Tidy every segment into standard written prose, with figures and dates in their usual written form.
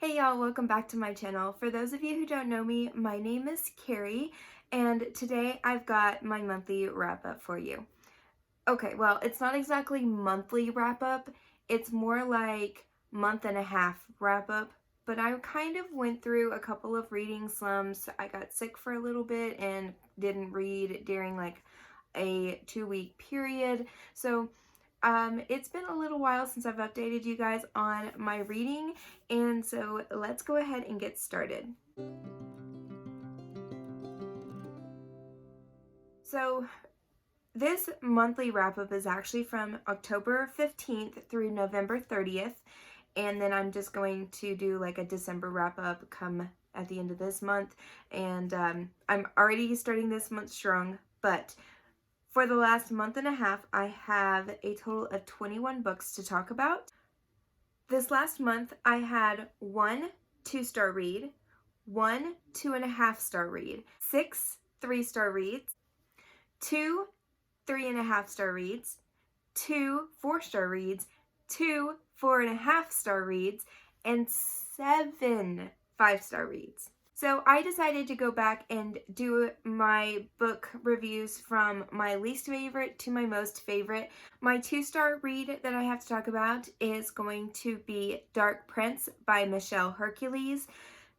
Hey y'all, welcome back to my channel. For those of you who don't know me, my name is Carrie, and today I've got my monthly wrap-up for you. Okay, well, it's not exactly monthly wrap-up, it's more like month and a half wrap-up, but I kind of went through a couple of reading slumps. I got sick for a little bit and didn't read during like a 2-week period, so it's been a little while since I've updated you guys on my reading, and so let's go ahead and get started. So this monthly wrap-up is actually from October 15th through November 30th, and then I'm just going to do like a December wrap-up come at the end of this month, and I'm already starting this month strong, but for the last month and a half, I have a total of 21 books to talk about. This last month, I had 1 2-star read, 1 2.5-star read, 6 3-star reads, 2 3.5-star reads, 2 4-star reads, 2 4.5-star reads, and 7 5-star reads. So I decided to go back and do my book reviews from my least favorite to my most favorite. My 2-star read that I have to talk about is going to be Dark Prince by Michelle Hercules.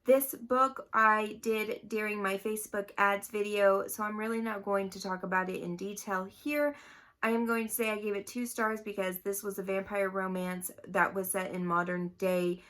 This book I did during my Facebook ads video, so I'm really not going to talk about it in detail here. I am going to say I gave it 2 stars because this was a vampire romance that was set in modern day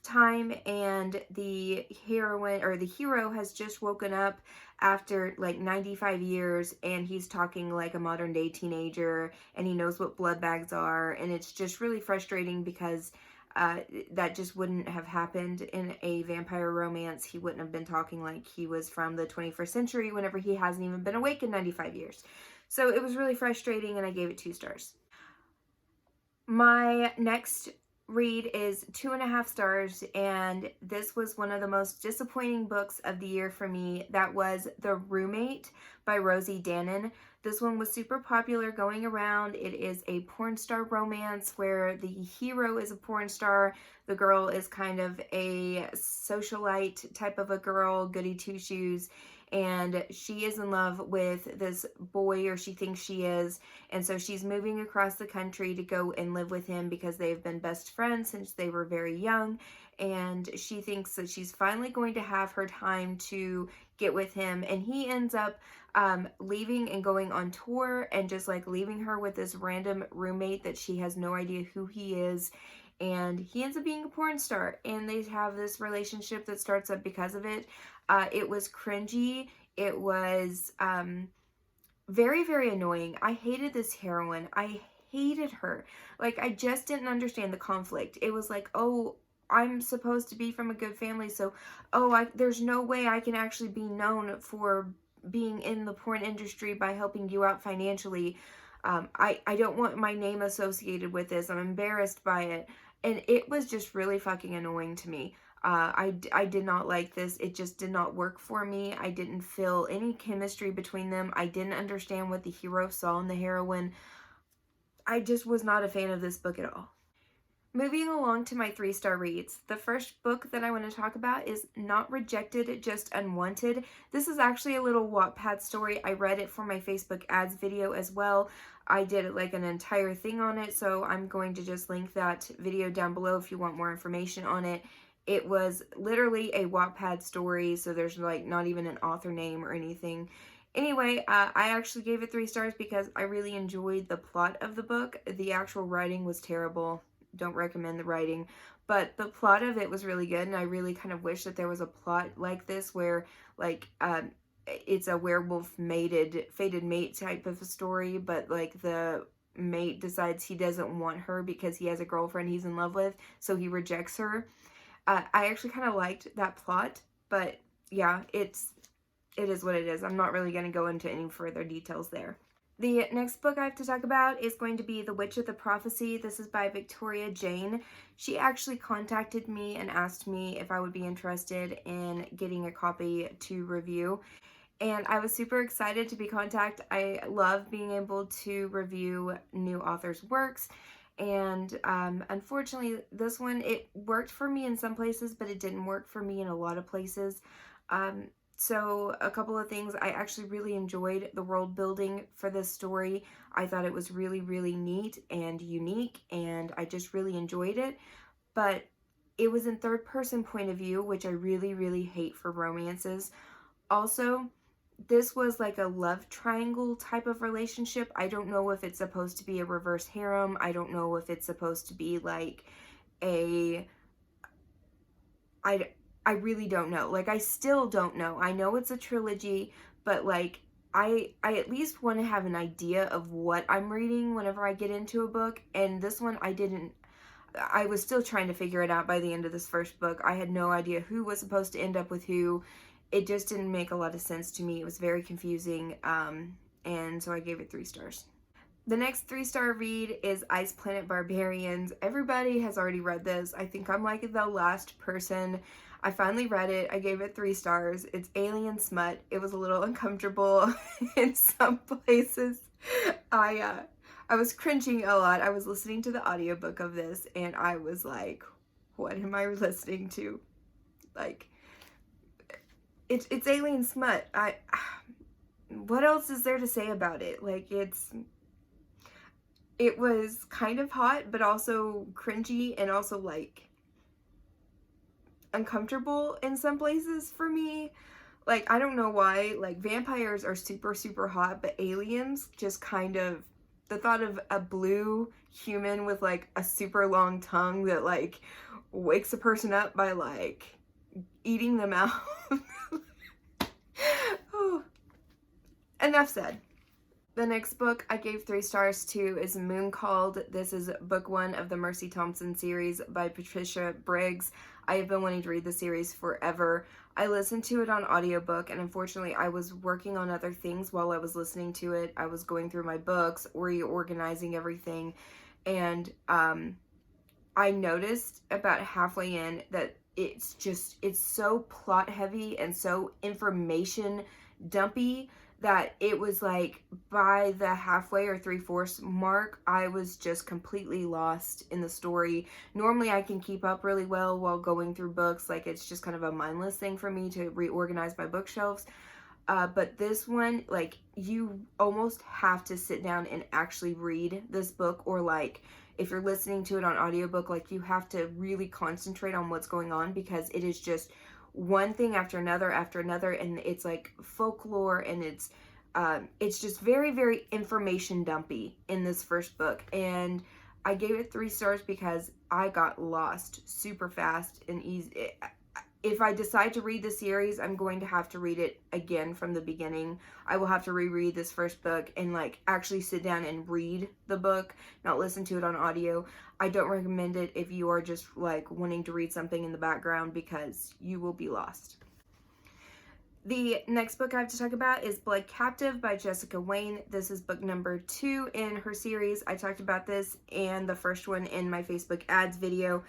time, and the heroine or the hero has just woken up after like 95 years, and he's talking like a modern day teenager, and he knows what blood bags are, and it's just really frustrating because that just wouldn't have happened in a vampire romance. He wouldn't have been talking like he was from the 21st century whenever he hasn't even been awake in 95 years. So it was really frustrating, and I gave it 2 stars. My next read is 2.5 stars, and this was one of the most disappointing books of the year for me. That was The Roommate by Rosie Danan. This one was super popular going around. It is a porn star romance where the hero is a porn star. The girl is kind of a socialite type of a girl, goody two-shoes, and she is in love with this boy, or she thinks she is, and so she's moving across the country to go and live with him because they've been best friends since they were very young, and she thinks that she's finally going to have her time to get with him, and he ends up leaving and going on tour and just like leaving her with this random roommate that she has no idea who he is, and he ends up being a porn star, and they have this relationship that starts up because of it. It was cringy. It was very, very annoying. I hated this heroine. I hated her. Like, I just didn't understand the conflict. It was like, oh, I'm supposed to be from a good family, so, there's no way I can actually be known for being in the porn industry by helping you out financially. I don't want my name associated with this. I'm embarrassed by it. And it was just really fucking annoying to me. I did not like this. It just did not work for me. I didn't feel any chemistry between them. I didn't understand what the hero saw in the heroine. I just was not a fan of this book at all. Moving along to my 3-star reads. The first book that I want to talk about is Not Rejected, Just Unwanted. This is actually a little Wattpad story. I read it for my Facebook ads video as well. I did like an entire thing on it, so I'm going to just link that video down below if you want more information on it. It was literally a Wattpad story, so there's like not even an author name or anything. Anyway, I actually gave it 3 stars because I really enjoyed the plot of the book. The actual writing was terrible. Don't recommend the writing, but the plot of it was really good, and I really kind of wish that there was a plot like this where like it's a werewolf fated mate type of a story, but like the mate decides he doesn't want her because he has a girlfriend he's in love with, so he rejects her. I actually kind of liked that plot, but yeah, it is what it is. I'm not really going to go into any further details there. The next book I have to talk about is going to be The Witch of the Prophecy. This is by Victoria Jane. She actually contacted me and asked me if I would be interested in getting a copy to review. And I was super excited to be contacted. I love being able to review new authors' works. And unfortunately, this one, it worked for me in some places, but it didn't work for me in a lot of places. So a couple of things, I actually really enjoyed the world building for this story. I thought it was really, really neat and unique, and I just really enjoyed it. But it was in third person point of view, which I really, really hate for romances. Also, this was like a love triangle type of relationship. I don't know if it's supposed to be a reverse harem. I don't know if it's supposed to be like a... I really don't know. Like, I still don't know. I know it's a trilogy, but like, I at least want to have an idea of what I'm reading whenever I get into a book. And this one, I was still trying to figure it out by the end of this first book. I had no idea who was supposed to end up with who. It just didn't make a lot of sense to me. It was very confusing, and so I gave it 3 stars. The next 3-star read is Ive's Planet Barbarians. Everybody has already read this. I think I'm like the last person. I finally read it. I gave it 3 stars. It's alien smut. It was a little uncomfortable in some places. I was cringing a lot. I was listening to the audiobook of this, and I was like, what am I listening to? Like, it's alien smut. What else is there to say about it? Like, it was kind of hot, but also cringy, and also like uncomfortable in some places for me. Like, I don't know why. Like, vampires are super, super hot, but aliens just kind of, the thought of a blue human with like a super long tongue that like wakes a person up by like eating them out. Oh. Enough said. The next book I gave 3 stars to is Moon Called. This is book 1 of the Mercy Thompson series by Patricia Briggs. I have been wanting to read the series forever. I listened to it on audiobook, and unfortunately I was working on other things while I was listening to it. I was going through my books, reorganizing everything, and I noticed about halfway in that it's so plot heavy and so information dumpy that it was like by the halfway or 3/4 mark, I was just completely lost in the story. Normally I can keep up really well while going through books. Like, it's just kind of a mindless thing for me to reorganize my bookshelves. But this one, like, you almost have to sit down and actually read this book, or like, if you're listening to it on audiobook, like, you have to really concentrate on what's going on, because it is just one thing after another, and it's like folklore, and it's just very, very information dumpy in this first book. And I gave it 3 stars because I got lost super fast and easy. If I decide to read the series, I'm going to have to read it again from the beginning. I will have to reread this first book and like actually sit down and read the book, not listen to it on audio. I don't recommend it if you are just like wanting to read something in the background, because you will be lost. The next book I have to talk about is Blood Captive by Jessica Wayne. This is book number 2 in her series. I talked about this and the first one in my Facebook ads video.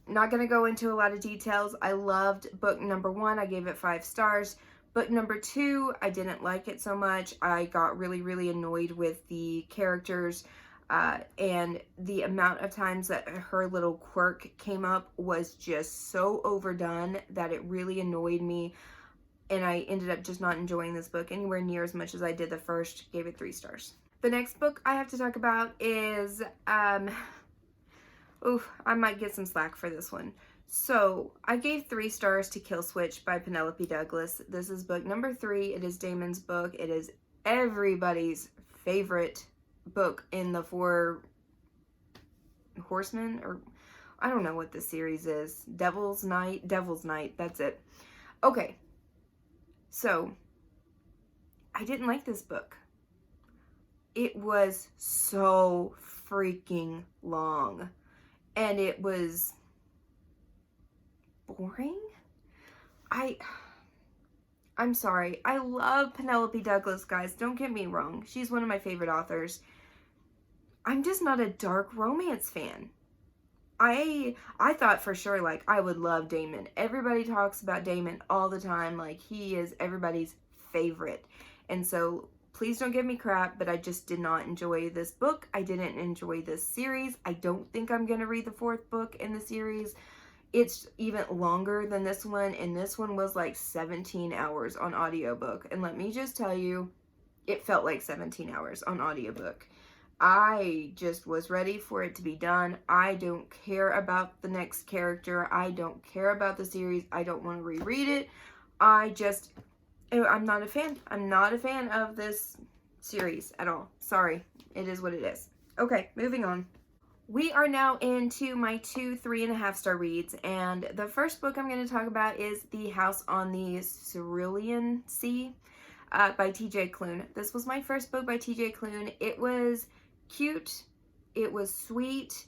Not going to go into a lot of details. I loved book number 1. I gave it 5 stars. Book number 2, I didn't like it so much. I got really, really annoyed with the characters, and the amount of times that her little quirk came up was just so overdone that it really annoyed me, and I ended up just not enjoying this book anywhere near as much as I did the first. Gave it 3 stars. The next book I have to talk about is oof, I might get some slack for this one. So I gave 3 stars to Kill Switch by Penelope Douglas. This is book number 3. It is Damon's book. It is everybody's favorite book in the 4 Horsemen, or I don't know what this series is. Devil's Night, that's it. Okay, so I didn't like this book. It was so freaking long. And it was boring. I'm sorry. I love Penelope Douglas, guys. Don't get me wrong. She's one of my favorite authors. I'm just not a dark romance fan. I thought for sure, like, I would love Damon. Everybody talks about Damon all the time. Like, he is everybody's favorite. And so please don't give me crap, but I just did not enjoy this book. I didn't enjoy this series. I don't think I'm gonna read the 4th book in the series. It's even longer than this one, and this one was like 17 hours on audiobook. And let me just tell you, it felt like 17 hours on audiobook. I just was ready for it to be done. I don't care about the next character. I don't care about the series. I don't want to reread it. I'm not a fan. I'm not a fan of this series at all. Sorry. It is what it is. Okay, moving on. We are now into my 2 3.5 star reads, and the first book I'm going to talk about is The House on the Cerulean Sea by T.J. Klune. This was my first book by T.J. Klune. It was cute. It was sweet.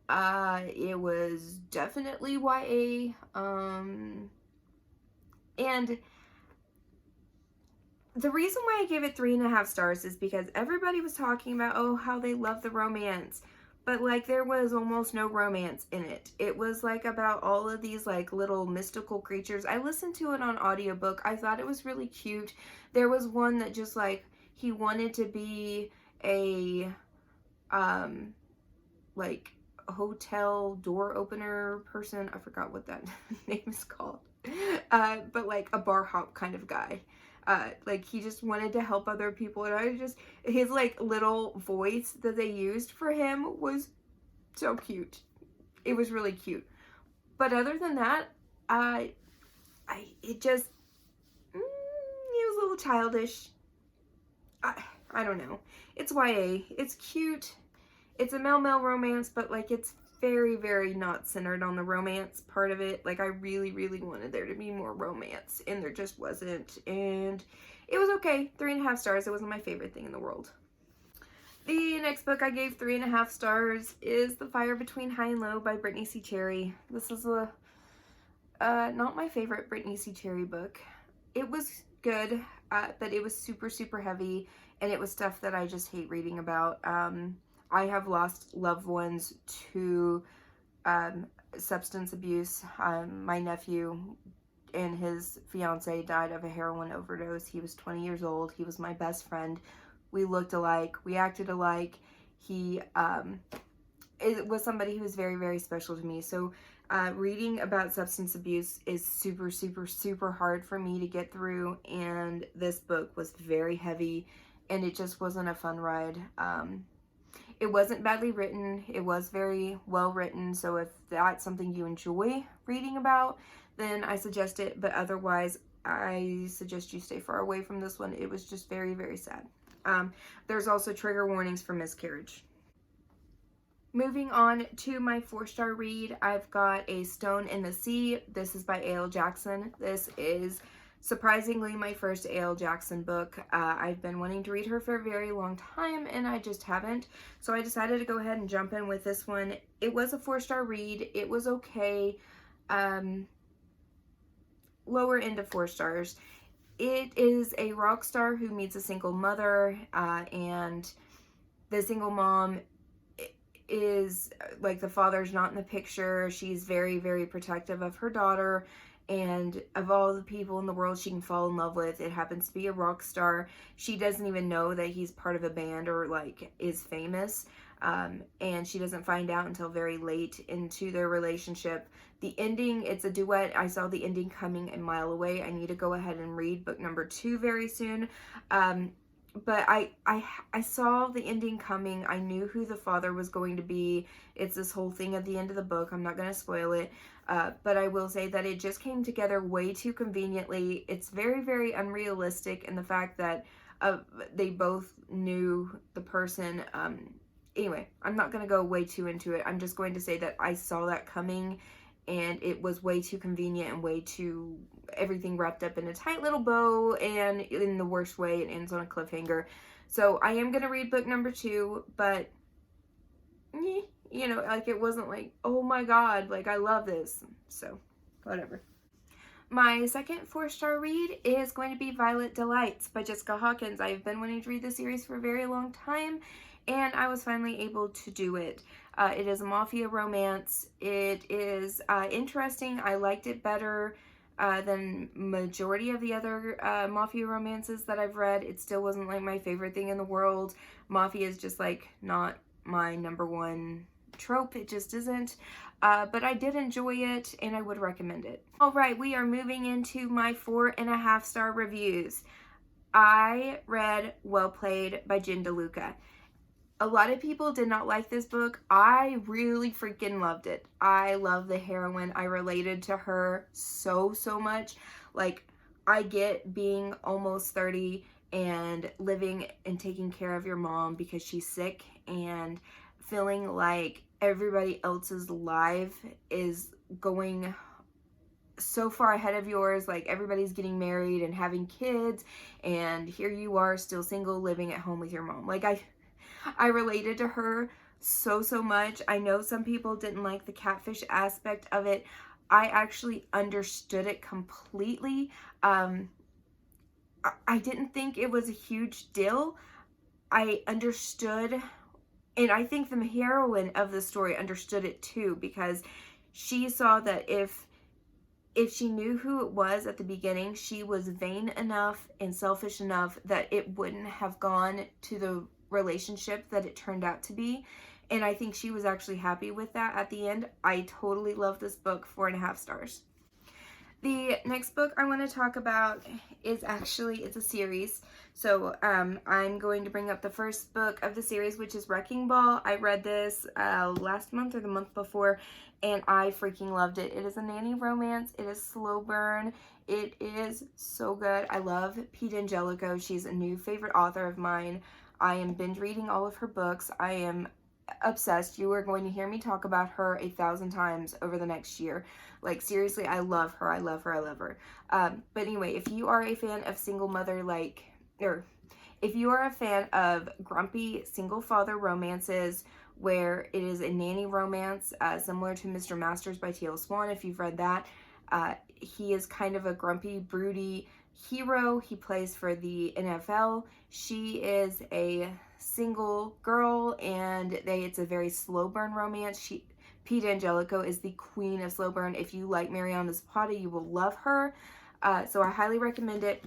It was definitely YA. And the reason why I gave it 3.5 stars is because everybody was talking about, oh, how they love the romance. But like there was almost no romance in it. It was like about all of these like little mystical creatures. I listened to it on audiobook. I thought it was really cute. There was one that just like he wanted to be a like hotel door opener person. I forgot what that name is called. But like a bar hop kind of guy. Like he just wanted to help other people, and his like little voice that they used for him was so cute. It was really cute. But other than that, it was a little childish. I don't know. It's YA. It's cute. It's a male romance, but like it's very, very not centered on the romance part of it. Like I really, really wanted there to be more romance, and there just wasn't. And it was okay. 3.5 stars. It wasn't my favorite thing in the world. The next book I gave 3.5 stars is The Fire Between High and Low by Brittany C. Cherry. This is not my favorite Brittany C. Cherry book. It was good, but it was super, super heavy, and it was stuff that I just hate reading about. I have lost loved ones to substance abuse. My nephew and his fiance died of a heroin overdose. He was 20 years old. He was my best friend. We looked alike. We acted alike. It was somebody who was very, very special to me. So reading about substance abuse is super, super, super hard for me to get through. And this book was very heavy, and it just wasn't a fun ride. It wasn't badly written. It was very well written. So if that's something you enjoy reading about, then I suggest it. But otherwise, I suggest you stay far away from this one. It was just very, very sad. There's also trigger warnings for miscarriage. Moving on to my 4-star read, I've got A Stone in the Sea. This is by A.L. Jackson. This is surprisingly my first A.L. Jackson book. I've been wanting to read her for a very long time, and I just haven't. So I decided to go ahead and jump in with this one. It was a 4-star read. It was okay. Lower end of 4 stars. It is a rock star who meets a single mother, and the single mom is like, the father's not in the picture. She's very, very protective of her daughter, and of all the people in the world she can fall in love with, it happens to be a rock star. She doesn't even know that he's part of a band or like is famous, and she doesn't find out until very late into their relationship. The ending, it's a duet. I saw the ending coming a mile away. I need to go ahead and read book number 2 very soon. But I saw the ending coming. I knew who the father was going to be. It's this whole thing at the end of the book. I'm not going to spoil it. But I will say that it just came together way too conveniently. It's very, very unrealistic in the fact that they both knew the person. Anyway, I'm not going to go way too into it. I'm just going to say that I saw that coming, and it was way too convenient and way too, everything wrapped up in a tight little bow, and in the worst way, it ends on a cliffhanger. So I am going to read book number 2, but, you know, like, it wasn't like, oh my god, like, I love this. So, whatever. My second 4-star read is going to be Violet Delights by Jessica Hawkins. I've been wanting to read this series for a very long time, and I was finally able to do it. It is a mafia romance. It is interesting. I liked it better than majority of the other mafia romances that I've read. It still wasn't like my favorite thing in the world. Mafia is just like not my number one trope. It just isn't. But I did enjoy it and I would recommend it. All right, we are moving into my 4.5-star reviews. I read Well Played by Jen DeLuca. A lot of people did not like this book. I really freaking loved it. I love the heroine. I related to her so much. Like, I get being almost 30 and living and taking care of your mom because she's sick and feeling like everybody else's life is going so far ahead of yours. Like, everybody's getting married and having kids, and here you are still single living at home with your mom. Like, I related to her so much. I know some people didn't like the catfish aspect of it. I actually understood it completely. I didn't think it was a huge deal. I understood, and I think the heroine of the story understood it too, because she saw that if she knew who it was at the beginning, she was vain enough and selfish enough that it wouldn't have gone to the relationship that it turned out to be. And I think she was actually happy with that at the end. I totally love this book. 4.5 stars. The next book I want to talk about is actually, it's a series. So I'm going to bring up the first book of the series, which is Wrecking Ball. I read this last month or the month before, and I freaking loved it. It is a nanny romance. It is slow burn. It is so good. I love Pete Angelico. She's a new favorite author of mine. I am binge reading all of her books. I am obsessed. You are going to hear me talk about her 1,000 times over the next year. Like, seriously, I love her. I love her. I love her. But anyway, if you are a fan of single mother, or if you are a fan of grumpy single father romances where it is a nanny romance, similar to Mr. Masters by T.L. Swan, if you've read that, he is kind of a grumpy, broody hero. He plays for the NFL. She is a single girl, and it's a very slow burn romance. Pete Angelico is the queen of slow burn. If you like Mariana Zapata, you will love her. So I highly recommend it.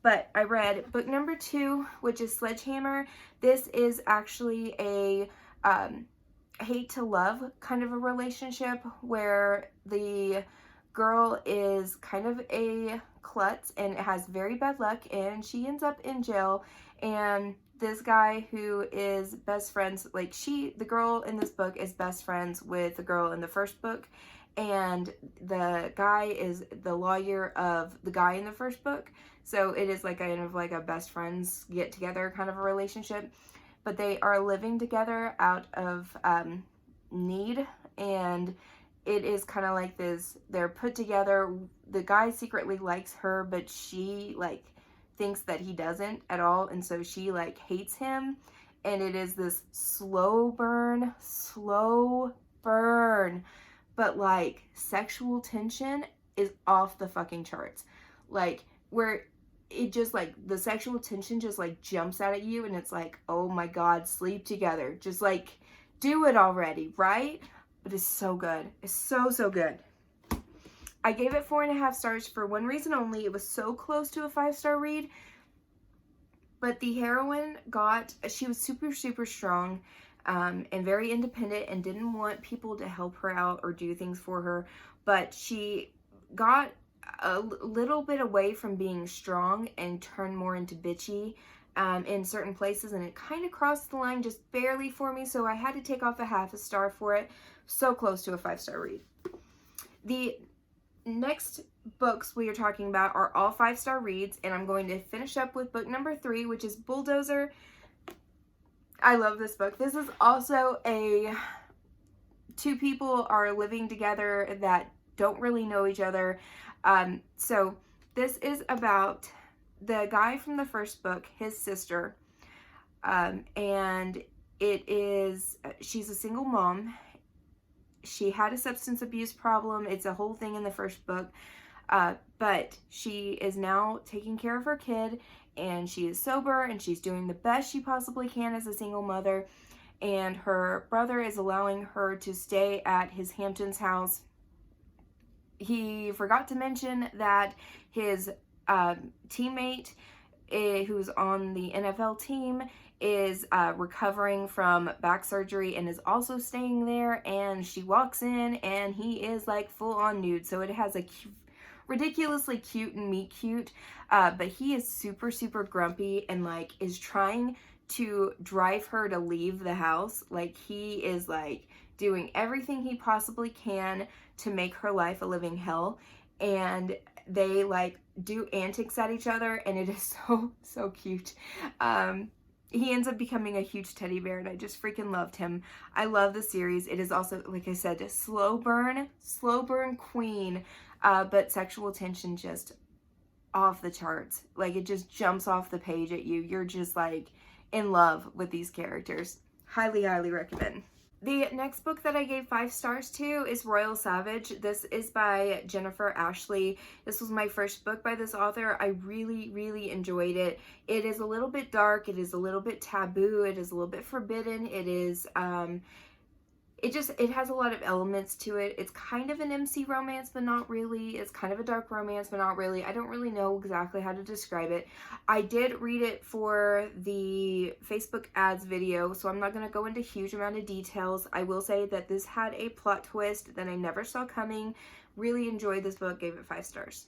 But I read book number 2, which is Sledgehammer. This is actually a hate to love kind of a relationship where the girl is kind of a klutz and has very bad luck, and she ends up in jail. And this guy who is best friends, the girl in this book is best friends with the girl in the first book, and the guy is the lawyer of the guy in the first book. So it is like kind of like a best friends get together kind of a relationship, but they are living together out of need, and it is kind of like this, they're put together. The guy secretly likes her, but she thinks that he doesn't at all, and so she hates him. And it is this slow burn, but sexual tension is off the fucking charts. Where it just the sexual tension just jumps out at you, and it's like, oh my god, sleep together, just do it already, right? But it's so good. It's so good. I gave it 4.5 stars for one reason only. It was so close to a 5-star read. But the heroine she was super strong and very independent and didn't want people to help her out or do things for her. But she got a little bit away from being strong and turned more into bitchy in certain places. And it kind of crossed the line just barely for me. So I had to take off a 0.5 star for it. So close to a 5-star read. The next books we are talking about are all 5-star reads, and I'm going to finish up with book number 3, which is Bulldozer. I love this book. This is also two people are living together that don't really know each other. So this is about the guy from the first book, his sister, and she's a single mom. She had a substance abuse problem. It's a whole thing in the first book. But she is now taking care of her kid, and she is sober, and she's doing the best she possibly can as a single mother. And her brother is allowing her to stay at his Hamptons house he forgot to mention that his teammate who's on the NFL team is recovering from back surgery and is also staying there, and she walks in and he is like full on nude, so it has a ridiculously cute and meet cute, but he is super super grumpy and like is trying to drive her to leave the house. Like he is like doing everything he possibly can to make her life a living hell, and they like do antics at each other, and it is so cute. He ends up becoming a huge teddy bear, and I just freaking loved him. I love the series. It is also, like I said, a slow burn queen, but sexual tension just off the charts. Like it just jumps off the page at you. You're just like in love with these characters. Highly recommend. The next book that I gave 5 stars to is Royal Savage. This is by Jennifer Ashley. This was my first book by this author. I really enjoyed it. It is a little bit dark. It is a little bit taboo. It is a little bit forbidden. It is, it has a lot of elements to it. It's kind of an MC romance, but not really. It's kind of a dark romance, but not really. I don't really know exactly how to describe it. I did read it for the Facebook ads video, so I'm not going to go into huge amount of details. I will say that this had a plot twist that I never saw coming. Really enjoyed this book, gave it 5 stars.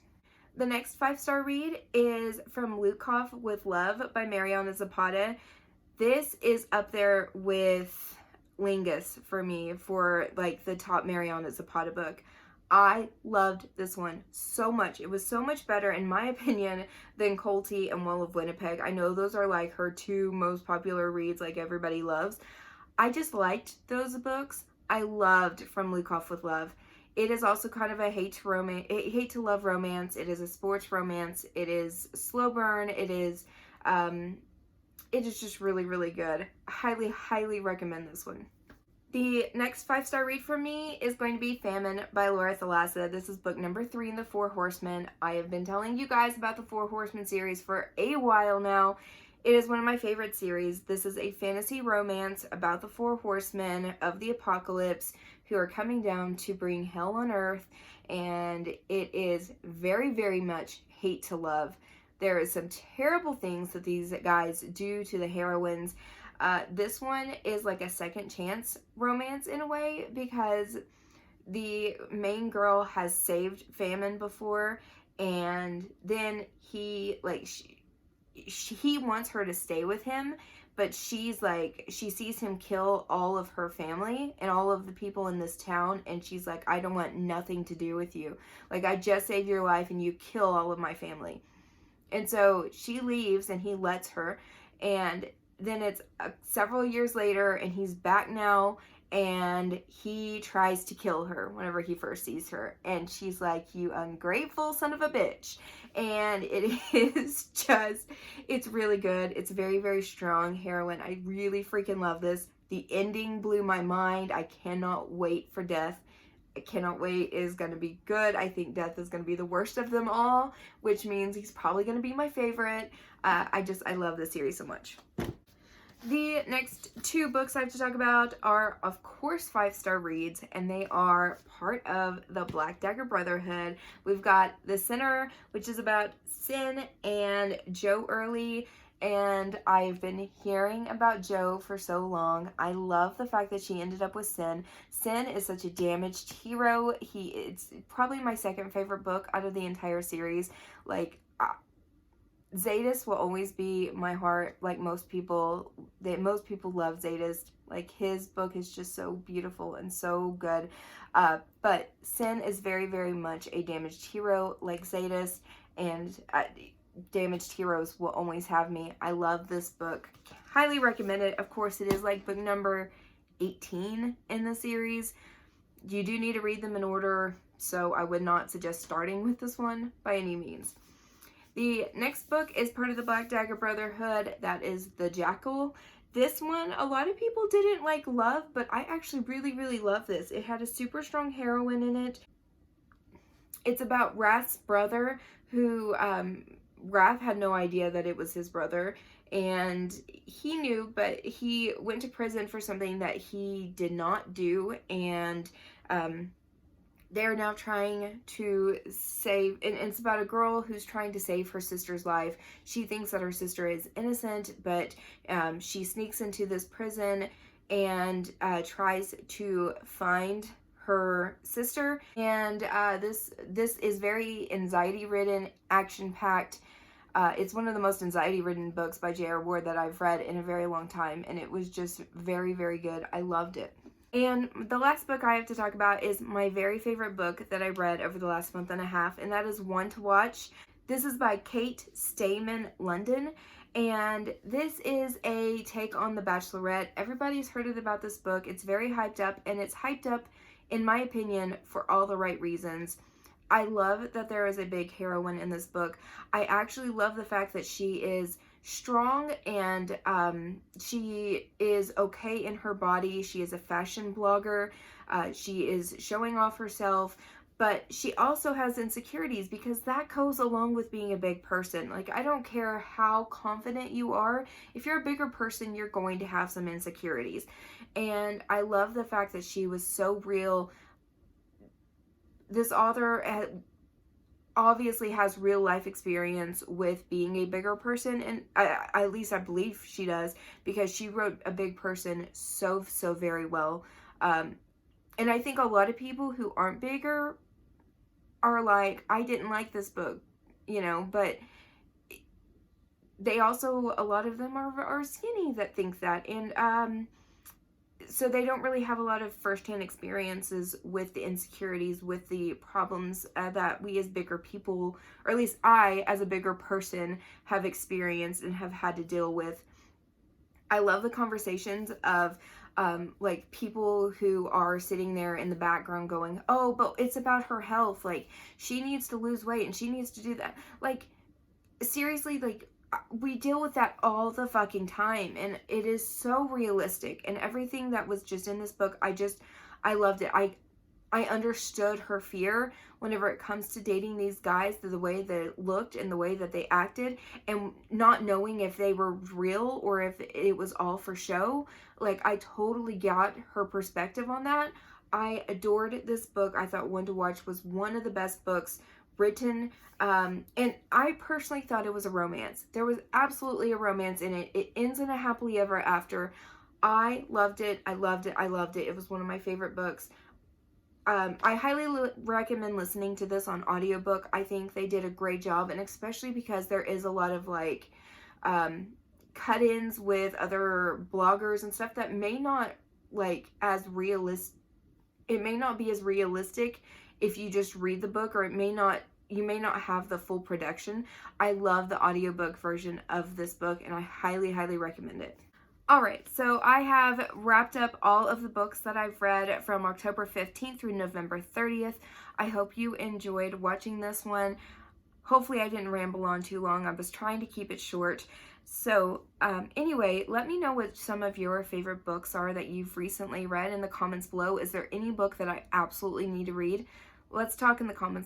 The next 5-star read is From Lukov with Love by Mariana Zapata. This is up there with Lingus for me for like the top Mariana Zapata book. I loved this one so much. It was so much better in my opinion than Colty and Wall of Winnipeg. I know those are like her 2 most popular reads, like everybody loves. I just liked those books. I loved From Lukov with Love. It is also kind of a hate to love romance. It is a sports romance. It is slow burn. It is just really good. Highly recommend this one. The next 5-star read for me is going to be Famine by Laura Thalassa. This is book number 3 in the 4 Horsemen. I have been telling you guys about the 4 Horsemen series for a while now. It is one of my favorite series. This is a fantasy romance about the 4 horsemen of the apocalypse who are coming down to bring hell on earth, and it is very much hate to love. There is some terrible things that these guys do to the heroines. This one is like a second chance romance in a way, because the main girl has saved Famine before, and then he like he wants her to stay with him, but she's like, she sees him kill all of her family and all of the people in this town, and she's like, I don't want nothing to do with you. Like, I just saved your life and you kill all of my family. And so she leaves and he lets her, and then it's several years later and he's back now, and he tries to kill her whenever he first sees her, and she's like, you ungrateful son of a bitch. And it is just, it's really good. It's very strong heroine. I really freaking love this. The ending blew my mind. I cannot wait for Death. I cannot wait. It is going to be good. I think Death is going to be the worst of them all, which means he's probably going to be my favorite. I love this series so much. The next 2 books I have to talk about are, of course, 5-star reads, and they are part of the Black Dagger Brotherhood. We've got The Sinner, which is about Sin and Joe Early, and I've been hearing about Joe for so long. I love the fact that she ended up with Sin. Sin is such a damaged hero. It's probably my second favorite book out of the entire series. Like, Zadis will always be my heart. Like most people love Zadis. Like, his book is just so beautiful and so good. But Sin is very much a damaged hero like Zadis, and damaged heroes will always have me. I love this book. Highly recommend it. Of course, it is like book number 18 in the series. You do need to read them in order, so I would not suggest starting with this one by any means. The next book is part of the Black Dagger Brotherhood. That is The Jackal. This one, a lot of people didn't love, but I actually really love this. It had a super strong heroine in it. It's about Wrath's brother, who Wrath had no idea that it was his brother, and he knew, but he went to prison for something that he did not do, and They're now trying to save, and it's about a girl who's trying to save her sister's life. She thinks that her sister is innocent, but she sneaks into this prison and tries to find her sister. And this is very anxiety ridden, action packed. It's one of the most anxiety ridden books by J.R. Ward that I've read in a very long time, and it was just very, very good. I loved it. And the last book I have to talk about is my very favorite book that I read over the last month and a half, and that is One to Watch. This is by Kate Stayman London, and this is a take on The Bachelorette. Everybody's heard about this book. It's very hyped up, and it's hyped up, in my opinion, for all the right reasons. I love that there is a big heroine in this book. I actually love the fact that she is strong and she is okay in her body. She is a fashion blogger. She is showing off herself, but she also has insecurities because that goes along with being a big person. Like, I don't care how confident you are. If you're a bigger person, you're going to have some insecurities. And I love the fact that she was so real. This author obviously has real life experience with being a bigger person, and at least I believe she does, because she wrote a big person so very well. And I think a lot of people who aren't bigger are like, I didn't like this book, you know, but they also, a lot of them are skinny that think that, and so they don't really have a lot of firsthand experiences with the insecurities, with the problems that we as bigger people, or at least I as a bigger person, have experienced and have had to deal with. I love the conversations of like people who are sitting there in the background going, oh, but it's about her health. Like, she needs to lose weight and she needs to do that. Like, seriously, like, we deal with that all the fucking time, and it is so realistic, and everything that was just in this book, I loved it. I understood her fear whenever it comes to dating these guys, the way they looked and the way that they acted, and not knowing if they were real or if it was all for show. Like, I totally got her perspective on that. I adored this book. I thought One to Watch was one of the best books written, and I personally thought it was a romance. There was absolutely a romance in it. It ends in a happily ever after. I loved it. I loved it. I loved it. It was one of my favorite books. I highly recommend listening to this on audiobook. I think they did a great job, and especially because there is a lot of like cut-ins with other bloggers and stuff that may not like as realistic. It may not be as realistic if you just read the book, or you may not have the full production. I love the audiobook version of this book, and I highly recommend it. Alright, so I have wrapped up all of the books that I've read from October 15th through November 30th. I hope you enjoyed watching this one. Hopefully I didn't ramble on too long. I was trying to keep it short. So anyway, let me know what some of your favorite books are that you've recently read in the comments below. Is there any book that I absolutely need to read? Let's talk in the comments below.